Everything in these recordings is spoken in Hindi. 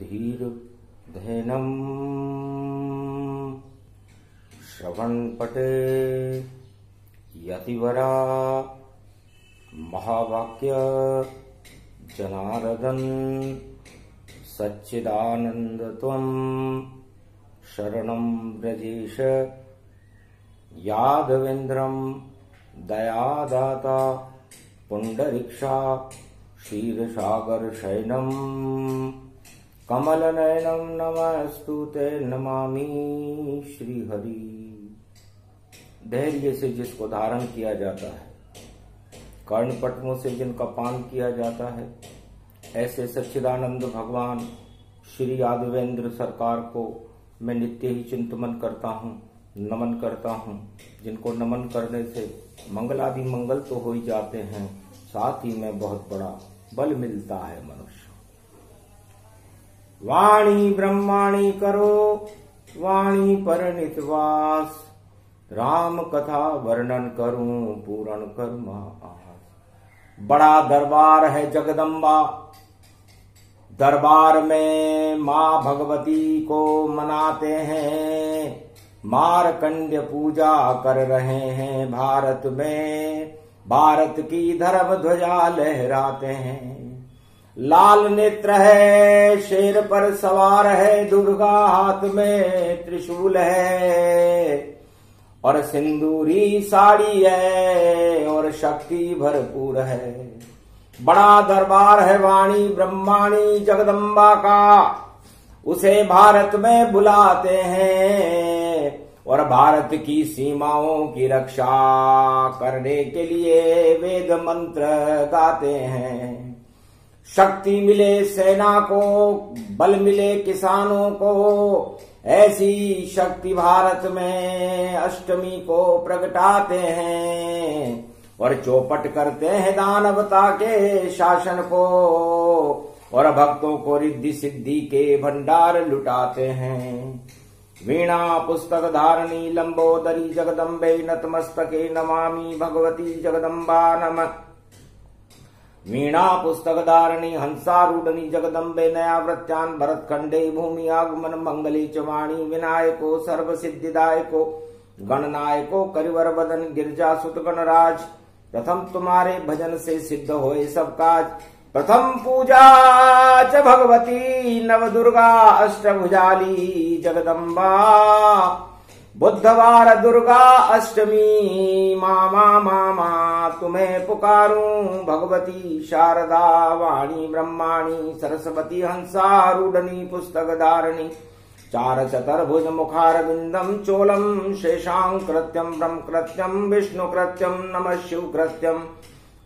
धीर धैनम श्रवणपटे यतिवरा महावाक्य जनार्दन सच्चिदानंद त्वं शरणं व्रजेश यादवेन्द्रं दयादाता पुंडरीक्षा क्षीरसागर शयनम कमलनयनम नमस्तुते नमामि श्रीहरि। धैर्य से जिसको धारण किया जाता है, कर्णपटमों से जिनका पान किया जाता है, ऐसे सच्चिदानंद भगवान श्री यादवेंद्र सरकार को मैं नित्य ही चिंतन करता हूँ, नमन करता हूँ। जिनको नमन करने से मंगलादि मंगल तो हो ही जाते हैं, साथ ही में बहुत बड़ा बल मिलता है मनुष्य। वाणी ब्रह्माणी करो वाणी पर नितवास, राम कथा वर्णन करूं पूर्ण कर्मा आस। बड़ा दरबार है जगदम्बा, दरबार में माँ भगवती को मनाते हैं। मार्कंड्य पूजा कर रहे हैं भारत में, भारत की धर्म ध्वजा लहराते हैं। लाल नेत्र है, शेर पर सवार है, दुर्गा हाथ में त्रिशूल है, और सिंदूरी साड़ी है, और शक्ति भरपूर है। बड़ा दरबार है वाणी ब्रह्माणी जगदम्बा का, उसे भारत में बुलाते हैं, और भारत की सीमाओं की रक्षा करने के लिए वेद मंत्र गाते हैं। शक्ति मिले सेना को, बल मिले किसानों को, ऐसी शक्ति भारत में अष्टमी को प्रगटाते हैं, और चौपट करते हैं दानवता के शासन को, और भक्तों को रिद्धि सिद्धि के भंडार लुटाते हैं। वीणा पुस्तक धारणी लंबोदरी जगदम्बे नतमस्तके नमामि भगवती जगदम्बा नमः। वीणा पुस्तक धारणी हंसारूढ़नी जगदम्बे नयावृत्यान भरतखंडे भूमि आगमन मंगले च वाणी। विनायको सर्व सिद्धिदायको गणनायको करिवर बदन गिरजा सुत गणराज। प्रथम तुम्हारे भजन से सिद्ध होए सब काज, प्रथम पूजा च भगवती नव दुर्गा अष्टभुजाली जगदम्बा। बुधवार दुर्गा अष्टमी मामा मामा तुम्हें पुकारूं भगवती शारदा। वाणी ब्रह्माणी सरस्वती हंसारूढ़नी पुस्तक धारणी। चार चतुर्भुज मुखार बिंदम चोलम शेषां कृत्यम ब्रह्म कृत्यम विष्णु कृत्यम नमः शिव कृत्यम।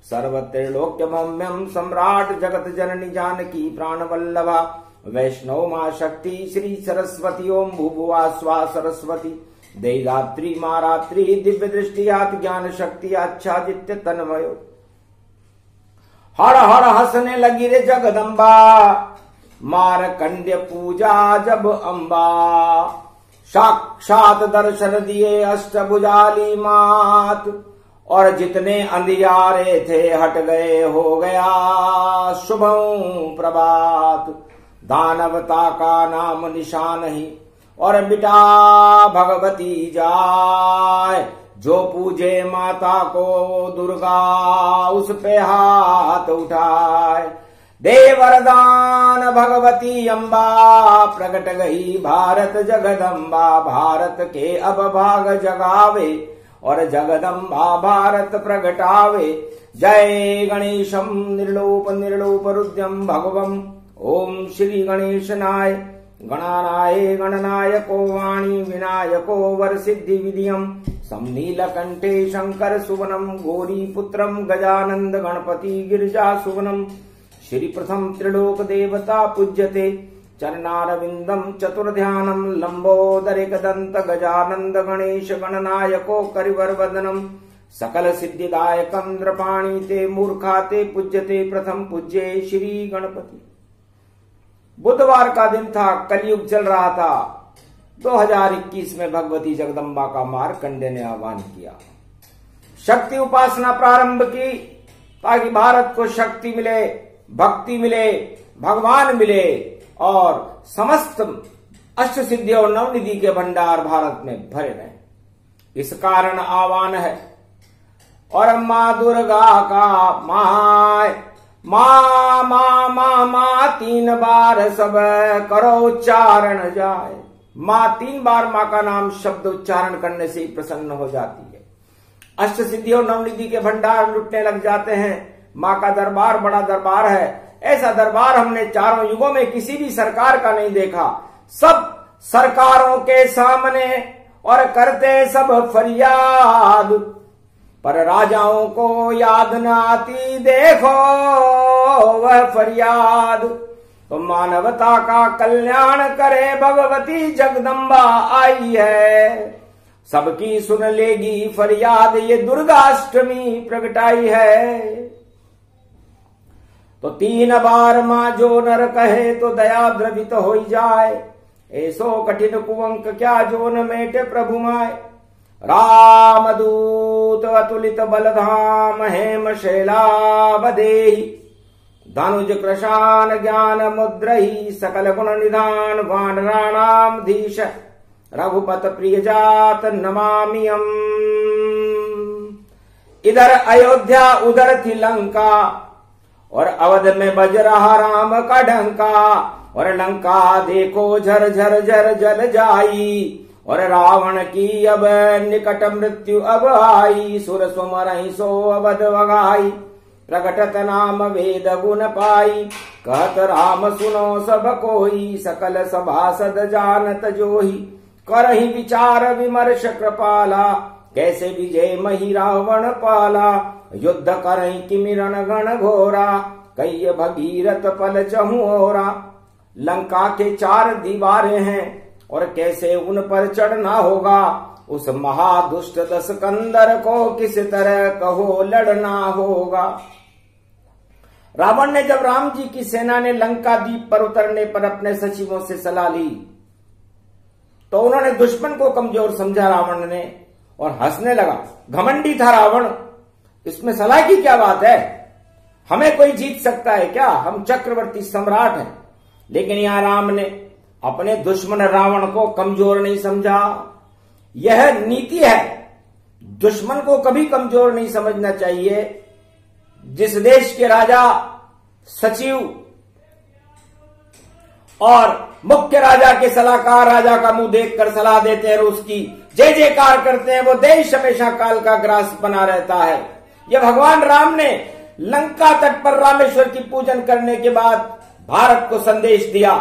सर्वत्रैलोक्यमम्यम सम्राट जगत जननी जानकी प्राणवल्लभा। वैष्णव मां शक्ति श्री सरस्वती ओम भूभुवा स्वा सरस्वती। देयगात्री मां रात्रि दिव्य दृष्टियात ज्ञान शक्ति आच्छादित्य तन्मयो। हर हर हंसने लगी रे जगदम्बा, मारकंड्य पूजा जब अम्बा। साक्षात दर्शन दिए अष्टभुजाली मात, और जितने अंधियारे थे हट गए हो गया शुभं प्रभात। दानवता का नाम निशान ही और मिटा भगवती जाय। जो पूजे माता को दुर्गा उस पे हाथ उठाए। दे वरदान भगवती अम्बा, प्रकट गई भारत जगदम्बा। भारत के अब भाग जगावे, और जगदम्बा भारत प्रगटावे। जय गणेशम निर्लोप निर्लोप रुद्रम भगवम। ओम श्री गणेशनाय गणानाय गणनायको वाणी विनायको वर सिद्धि विधियम। समनीलकंठे शंकर सुवनम गौरी पुत्रम गजानंद गणपति गिरिजा सुवनम। श्री प्रथम त्रिलोक देवता पूज्यते चरणारविंदम चतुर्ध्यानम। लंबोदरिक दंत गजानंद गणेश गणनायको करिवर वदनम। सकल सिद्धिदायकम नृपाणी ते मूर्खा ते पूज्यते प्रथम पूज्ये श्री गणपति। बुधवार का दिन था, कलयुग चल रहा था। 2021 में भगवती जगदम्बा का मार्कंडेय ने आह्वान किया, शक्ति उपासना प्रारंभ की, ताकि भारत को शक्ति मिले, भक्ति मिले, भगवान मिले और समस्त अष्ट सिद्धि और नवनिधि के भंडार भारत में भरे रहे। इस कारण आह्वान है। और माँ दुर्गा का माय माँ माँ माँ माँ 3 बार सब करो उच्चारण जाए। माँ 3 बार माँ का नाम शब्द उच्चारण करने से ही प्रसन्न हो जाती है। अष्ट सिद्धि और नवनिधि के भंडार लुटने लग जाते हैं। माँ का दरबार बड़ा दरबार है। ऐसा दरबार हमने चारों युगों में किसी भी सरकार का नहीं देखा। सब सरकारों के सामने और करते सब फरियाद, पर राजाओं को याद न आती देखो वह फरियाद। तो मानवता का कल्याण करे भगवती जगदम्बा आई है। सबकी सुन लेगी फरियाद ये दुर्गाष्टमी प्रगटाई है। तो 3 बार माँ जो नर कहे तो दया द्रवित हो जाए। ऐसो कठिन कुअंक क्या जो न मेटे प्रभु माय। रामदूत अतुलित बलधाम हेम शैलावदेहि। धनुज कृशान ज्ञान मुद्रही सकल गुण निधान वानराणाम धीश। रघुपत प्रिय जात नमामियम। इधर अयोध्या उधर थी लंका और अवध में बज रहा राम का डंका। और लंका देखो झर झर झर जल जाई। और रावण की अब निकट मृत्यु अब आई। सुर सुमरहि सो अवध वगाई। प्रकटत नाम वेद गुण पाई। कहत राम सुनो सब कोई। सकल सभासद जानत जोही। करहि विचार विमर्श कृपाला। कैसे विजय मही रावण पाला। युद्ध करहि किमिरण गण घोरा। कई भगीरथ पल चहु ओरा। लंका के 4 दीवारें हैं और कैसे उन पर चढ़ना होगा। उस महादुष्ट दशकंदर को किस तरह कहो लड़ना होगा। रावण ने जब राम जी की सेना ने लंका द्वीप पर उतरने पर अपने सचिवों से सलाह ली तो उन्होंने दुश्मन को कमजोर समझा रावण ने और हंसने लगा। घमंडी था रावण। इसमें सलाह की क्या बात है। हमें कोई जीत सकता है क्या। हम चक्रवर्ती सम्राट हैं। लेकिन यहां राम ने अपने दुश्मन रावण को कमजोर नहीं समझा। यह नीति है। दुश्मन को कभी कमजोर नहीं समझना चाहिए। जिस देश के राजा सचिव और मुख्य राजा के सलाहकार राजा का मुंह देखकर सलाह देते हैं और उसकी जय जयकार करते हैं, वो देश हमेशा काल का ग्रास बना रहता है। यह भगवान राम ने लंका तट पर रामेश्वर की पूजन करने के बाद भारत को संदेश दिया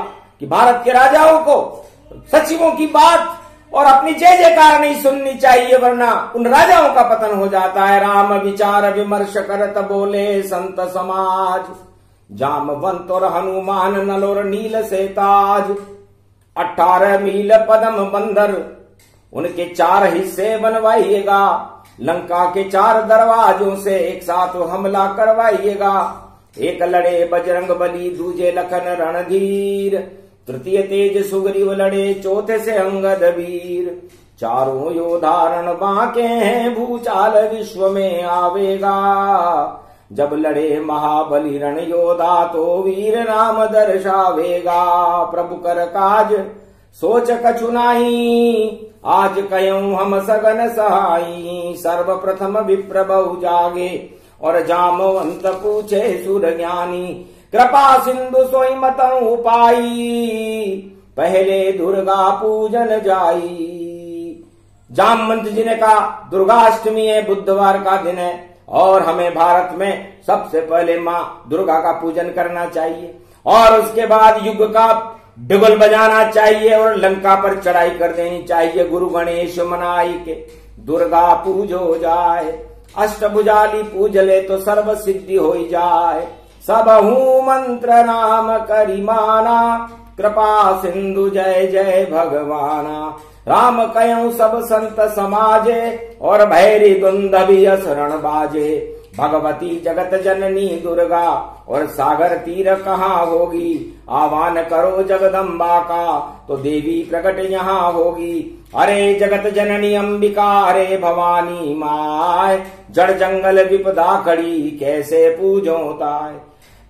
कि भारत के राजाओं को सचिवों की बात और अपनी जय जयकार नहीं सुननी चाहिए, वरना उन राजाओं का पतन हो जाता है। राम विचार विमर्श करत बोले संत समाज। जामवंत और हनुमान नल और नील से ताज। 18 मील पदम बंदर उनके 4 हिस्से बनवाइएगा। लंका के 4 दरवाजों से एक साथ हमला करवाइएगा। एक लड़े बजरंग बली, दूजे लखन रणधीर, तृतीय तेज सुग्रीव लड़े, चौथे से अंगद वीर। 4 योधारण बांके हैं, भूचाल विश्व में आवेगा। जब लड़े महाबली रण योधा तो वीर नाम दर्शावेगा। प्रभु कर काज सोच कछु नाही, आज कयूं हम सगन सहाई। सर्वप्रथम विप्र बहु जागे, और जामवंत पूछे सुर ज्ञानी। कृपा सिंधु सोई मतऊ पाई, पहले दुर्गा पूजन जाई। जामवंत जी ने कहा दुर्गाष्टमी है, बुधवार का दिन है और हमें भारत में सबसे पहले माँ दुर्गा का पूजन करना चाहिए और उसके बाद युग का डुगल बजाना चाहिए और लंका पर चढ़ाई कर देनी चाहिए। गुरु गणेश मनाई के दुर्गा पूजो जाए, अष्टभुजाली पूज ले तो सर्व सिद्धि हो जाए। सबहू मंत्र नाम करी माना, कृपा सिंधु जय जय भगवाना। राम कयूं सब संत समाजे, और भैरी दुंदभी शरण बाजे। भगवती जगत जननी दुर्गा, और सागर तीर कहाँ होगी। आह्वान करो जगदम्बा का, तो देवी प्रकट यहाँ होगी। अरे जगत जननी अंबिका, अरे भवानी माय। जड़ जंगल विपदा खड़ी, कैसे पूजो ताय।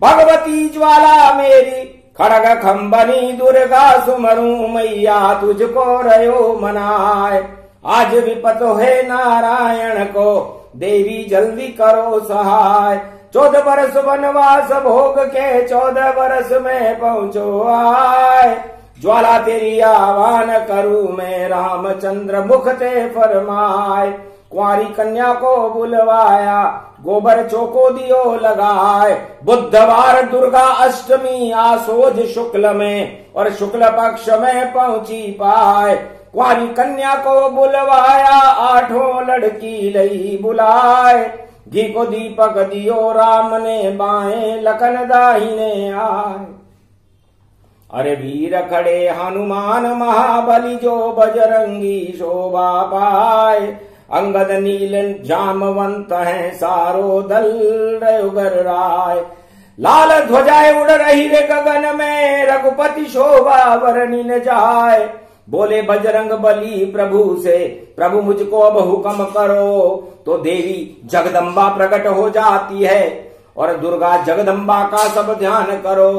भगवती ज्वाला मेरी खड़ग खंबनी दुर्गा सुमरू मैया तुझको रयो मनाए। आज विपत है नारायण को देवी जल्दी करो सहाय। 14 बरस वनवास भोग के 14 बरस में पहुंचो आए। ज्वाला तेरी आह्वान करूं मैं रामचंद्र मुख ते फरमाए। कुंवारी कन्या को बुलवाया गोबर चौको दियो लगाए। बुधवार दुर्गा अष्टमी आसोज शुक्ल में और शुक्ल पक्ष में पहुंची पाए। कुंवारी कन्या को बुलवाया 8 लड़की लई बुलाए। घी को दीपक दियो राम ने बाएं लखन दाहिने आए। अरे वीर खड़े हनुमान महाबली जो बजरंगी शोभा पाए। अंगद नील जामवंत है सारो दल रयुगर राय। लाल ध्वजाएं उड़ रही रे गगन में रघुपति शोभा वर्णि न जाए। बोले बजरंग बली प्रभु से प्रभु मुझको अब हुक्म करो। तो देवी जगदम्बा प्रकट हो जाती है और दुर्गा जगदम्बा का सब ध्यान करो।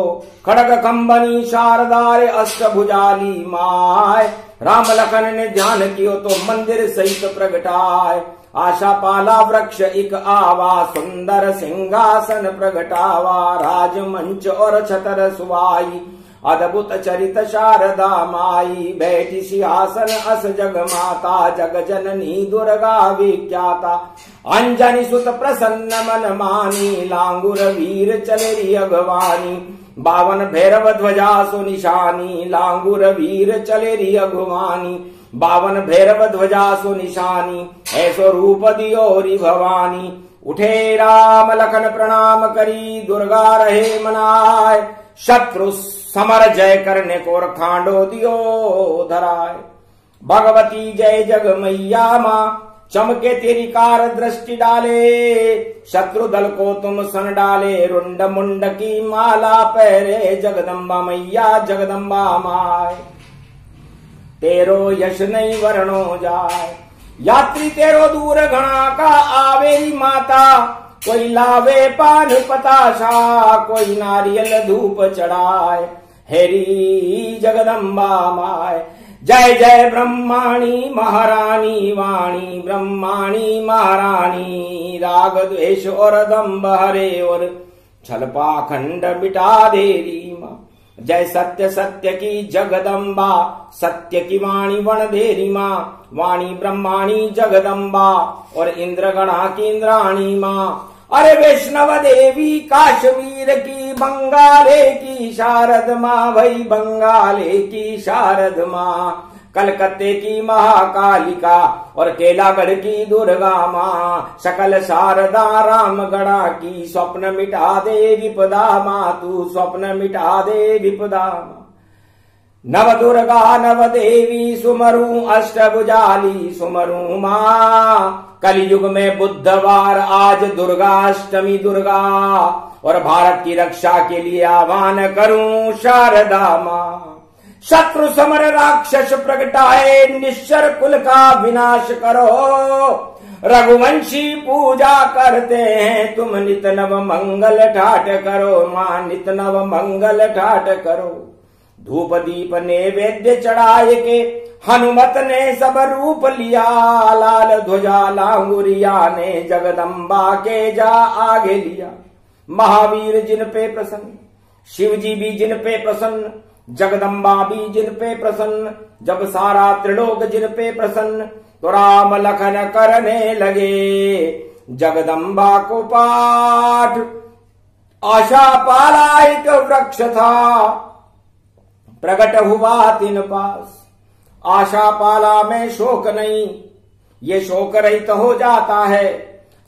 खड़ग खंबनी शारदार अष्टभुजाली माय। राम लखन ने ध्यान कियो तो मंदिर सहित प्रगटाए। आशा पाला वृक्ष एक आवा सुंदर सिंहासन प्रगटावा। राजमंच और छतर सुवाई अद्भुत चरित शारदा माई। बैठी सिंहासन अस जग माता जग जननी दुर्गा विख्याता। अंजनी सुत प्रसन्न मन मानी लांगुर वीर चलेरी अगवानी। 52 भैरव ध्वजा सो निशानी लांगुर वीर चलेरी अगवानी। 52 भैरव ध्वजा सो निशानी ऐसो रूप दियोरी भवानी। उठे राम लखन प्रणाम करी दुर्गा रहे मनाए। शत्रु समर जय करने को खांडो दियो धराए। भगवती जय जग मैया माँ चमके तेरी कार दृष्टि डाले। शत्रु दल को तुम सन डाले रुंड मुंड की माला पहरे। जगदम्बा मैया जगदम्बा माय तेरो यश नहीं वर्णो जाए। यात्री तेरो दूर घना का आवेरी माता। कोई लावे पान पताशा कोई नारियल धूप चढ़ाए। हेरी जगदम्बा माय जय जय ब्रह्माणी महारानी वाणी। ब्रह्माणी महारानी राग द्वेष और दम्भ हरे और छल पाखंड मिटा देरी माँ। जय सत्य सत्य की जगदम्बा सत्य की वाणी वण देरी माँ। वाणी ब्रह्माणी जगदम्बा और इंद्रगणा की इंद्राणी माँ। अरे वैष्णव देवी काश्मीर की बंगाले की शारद माँ भाई बंगाले की शारद माँ। कलकत्ते की महाकालिका और केलागढ़ की दुर्गा माँ। सकल शारदा रामगढ़ा की स्वप्न मिटा दे विपदा माँ। तू स्वप्न मिटा दे विपदा माँ। नव दुर्गा नव देवी सुमरू अष्टभुजाली सुमरू माँ। कलयुग में बुधवार आज दुर्गा अष्टमी दुर्गा और भारत की रक्षा के लिए आह्वान करूं शारदा माँ। शत्रु समर राक्षस प्रगटाए निश्चर कुल का विनाश करो। रघुवंशी पूजा करते हैं तुम नित नव मंगल ठाट करो माँ। नित नव मंगल ठाट करो। धूप दीप नैवेद्य चढ़ाए के हनुमत ने सब रूप लिया। लाल ध्वजा लांगुरिया ने जगदम्बा के जा आगे लिया। महावीर जिन पे प्रसन्न शिव जी भी जिन पे प्रसन्न जगदम्बा भी जिन पे प्रसन्न। जब सारा त्रिलोक जिन पे प्रसन्न तो राम लखन करने लगे जगदम्बा को पाठ। आशा पाला एक वृक्ष था प्रकट हुआ तिन पास। आशा पाला में शोक नहीं ये शोक रहित हो जाता है।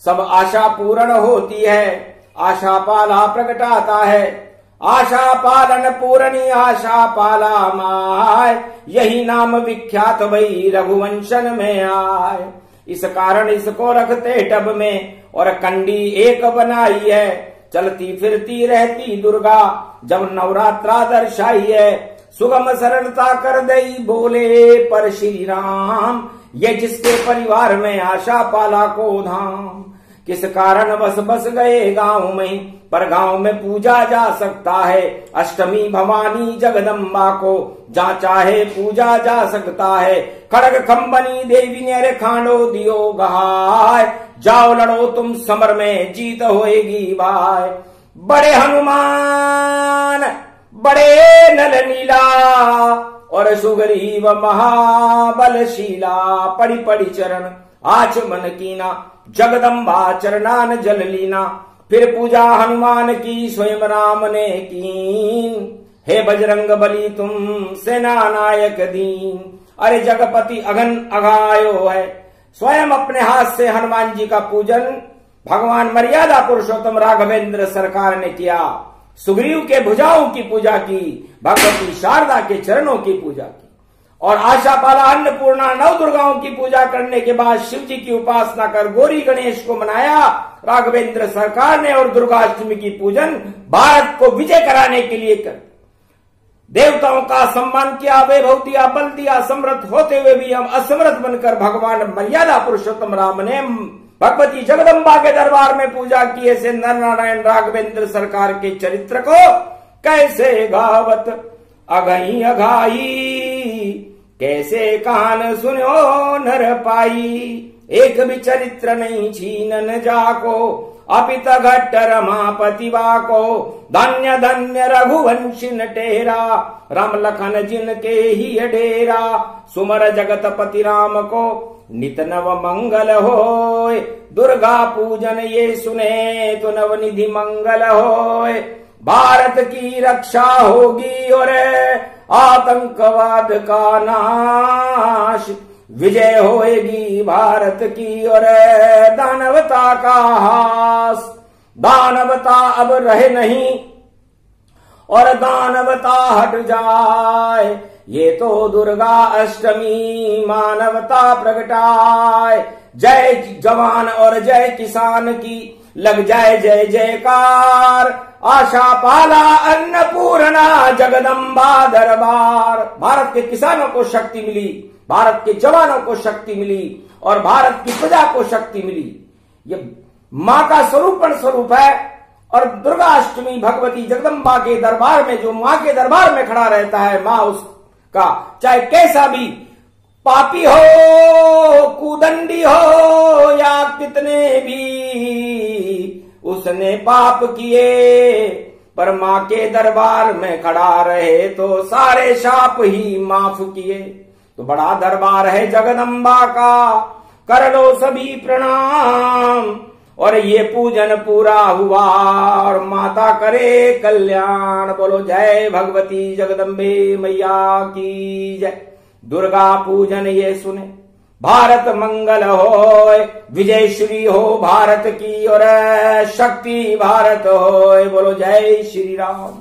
सब आशा पूर्ण होती है आशा पाला प्रकटाता है। आशा पालन पूर्णी आशा पाला माय। यही नाम विख्यात भई रघुवंशन में आए। इस कारण इसको रखते टब में और कंडी एक बनाई है। चलती फिरती रहती दुर्गा जब नवरात्रा दर्शाई है। सुगम सरलता कर दई बोले पर श्री राम। ये जिसके परिवार में आशा पाला को धाम। किस कारण बस गए गांव में, पर गांव में पूजा जा सकता है। अष्टमी भवानी जगदम्बा को जहाँ चाहे पूजा जा सकता है। खड़ग खंबनी देवी ने रे खांडो दियो गहाय, जाओ लड़ो तुम समर में जीत होएगी भाई। बड़े हनुमान बड़े नल नीला, और सुग्रीव महाबलशीला। पड़ी पड़ी चरण आचमन कीना, जगदम्बा चरणान जल लीना। फिर पूजा हनुमान की स्वयं राम ने कीन, हे बजरंग बली तुम सेना नायक दीन। अरे जगपति अघन अघायो है, स्वयं अपने हाथ से हनुमान जी का पूजन भगवान मर्यादा पुरुषोत्तम राघवेंद्र सरकार ने किया। सुग्रीव के भुजाओं की पूजा की, भगवती शारदा के चरणों की पूजा की, और आशापाला अन्नपूर्णा नव दुर्गाओं की पूजा करने के बाद शिव जी की उपासना कर गौरी गणेश को मनाया राघवेंद्र सरकार ने। और दुर्गाष्टमी की पूजन भारत को विजय कराने के लिए कर, देवताओं का सम्मान किया, वैभव दिया, बल दिया। समर्थ होते हुए भी हम असमर्थ बनकर भगवान मर्यादा पुरुषोत्तम राम ने भगवती जगदम्बा के दरबार में पूजा की। ऐसे नर नारायण राघवेंद्र सरकार के चरित्र को कैसे गावत अघई अघाई, कैसे कान सुनो नर पाई। एक भी चरित्र नहीं छीनन जाको, अपित घट्ट रमापति बाको। धन्य धन्य रघुवंशिन टेरा, राम लखन जिनके ही डेरा। सुमर जगत पति राम को नित नव मंगल होय, दुर्गा पूजन ये सुने तो नवनिधि मंगल होय। भारत की रक्षा होगी और आतंकवाद का नाश, विजय होएगी भारत की और दानवता का हास। दानवता अब रहे नहीं और दानवता हट जाए, ये तो दुर्गा अष्टमी मानवता प्रगटाए। जय जवान और जय किसान की लग जाए जय जयकार, आशा पाला अन्नपूर्णा जगदम्बा दरबार। भारत के किसानों को शक्ति मिली, भारत के जवानों को शक्ति मिली और भारत की प्रजा को शक्ति मिली। ये मां का स्वरूप है। और दुर्गा अष्टमी भगवती जगदम्बा के दरबार में, जो मां के दरबार में खड़ा रहता है, मां उसका चाहे कैसा भी पापी हो, कुदंडी हो या कितने भी उसने पाप किए, पर मां के दरबार में खड़ा रहे तो सारे शाप ही माफ किए। तो बड़ा दरबार है जगदम्बा का, कर लो सभी प्रणाम। और ये पूजन पूरा हुआ और माता करे कल्याण। बोलो जय भगवती जगदम्बे मैया की जय। दुर्गा पूजन ये सुने भारत मंगल होय, विजय श्री हो भारत की और शक्ति भारत होय। बोलो जय श्री राम।